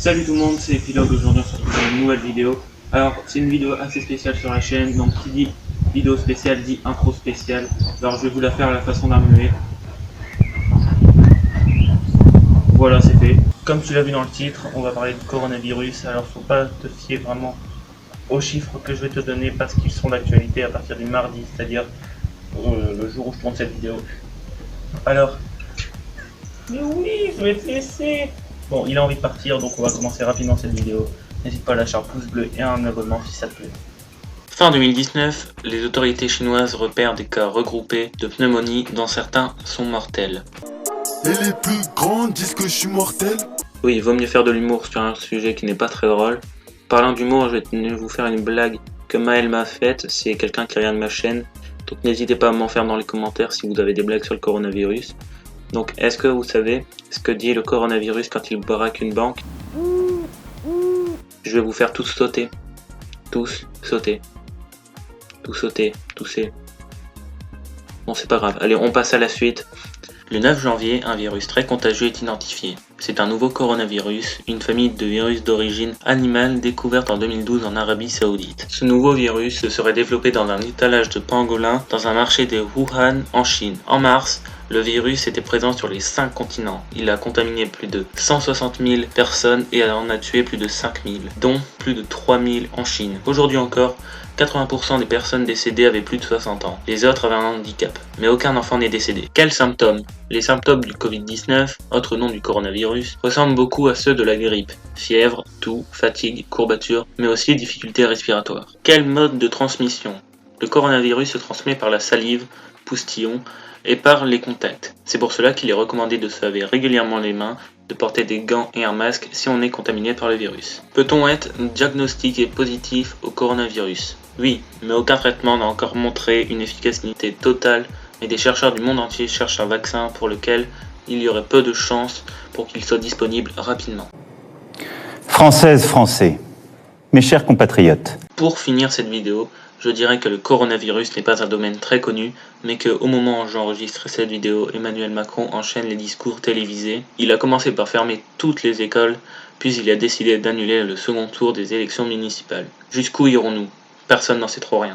Salut tout le monde, c'est Pilote. Aujourd'hui on se retrouve dans une nouvelle vidéo. Alors c'est une vidéo assez spéciale sur la chaîne, donc qui dit vidéo spéciale dit intro spéciale. Alors je vais vous la faire à la façon d'un muet. Voilà, c'est fait. Comme tu l'as vu dans le titre, on va parler du coronavirus. Alors faut pas te fier vraiment aux chiffres que je vais te donner parce qu'ils sont d'actualité à partir du mardi, c'est-à-dire le jour où je tourne cette vidéo. Alors, mais oui, je vais te laisser. Bon, il a envie de partir, donc on va commencer rapidement cette vidéo. N'hésite pas à lâcher un pouce bleu et un abonnement si ça te plaît. Fin 2019, les autorités chinoises repèrent des cas regroupés de pneumonie dont certains sont mortels. Et les plus grands disent que je suis mortel. Oui, il vaut mieux faire de l'humour sur un sujet qui n'est pas très drôle. Parlant d'humour, je vais vous faire une blague que Maël m'a faite, c'est quelqu'un qui regarde ma chaîne. Donc n'hésitez pas à m'en faire dans les commentaires si vous avez des blagues sur le coronavirus. Donc est-ce que vous savez ce que dit le coronavirus quand il braque une banque? Je vais vous faire tous sauter. Tous sauter. Tous sauter. Tousser. Bon, c'est pas grave. Allez, on passe à la suite. Le 9 janvier, un virus très contagieux est identifié. C'est un nouveau coronavirus, une famille de virus d'origine animale découverte en 2012 en Arabie Saoudite. Ce nouveau virus se serait développé dans un étalage de pangolins dans un marché de Wuhan en Chine. En mars, le virus était présent sur les 5 continents. Il a contaminé plus de 160 000 personnes et en a tué plus de 5 000, dont plus de 3 000 en Chine. Aujourd'hui encore, 80% des personnes décédées avaient plus de 60 ans. Les autres avaient un handicap, mais aucun enfant n'est décédé. Quels symptômes? Les symptômes du Covid-19, autre nom du coronavirus, ressemblent beaucoup à ceux de la grippe. Fièvre, toux, fatigue, courbature, mais aussi difficultés respiratoires. Quel mode de transmission? Le coronavirus se transmet par la salive, poustillon, et par les contacts. C'est pour cela qu'il est recommandé de se laver régulièrement les mains, de porter des gants et un masque si on est contaminé par le virus. Peut-on être diagnostiqué positif au coronavirus? Oui, mais aucun traitement n'a encore montré une efficacité totale et des chercheurs du monde entier cherchent un vaccin pour lequel il y aurait peu de chances pour qu'il soit disponible rapidement. Françaises, Français, mes chers compatriotes. Pour finir cette vidéo, je dirais que le coronavirus n'est pas un domaine très connu, mais qu'au moment où j'enregistre cette vidéo, Emmanuel Macron enchaîne les discours télévisés. Il a commencé par fermer toutes les écoles, puis il a décidé d'annuler le second tour des élections municipales. Jusqu'où irons-nous? Personne n'en sait trop rien.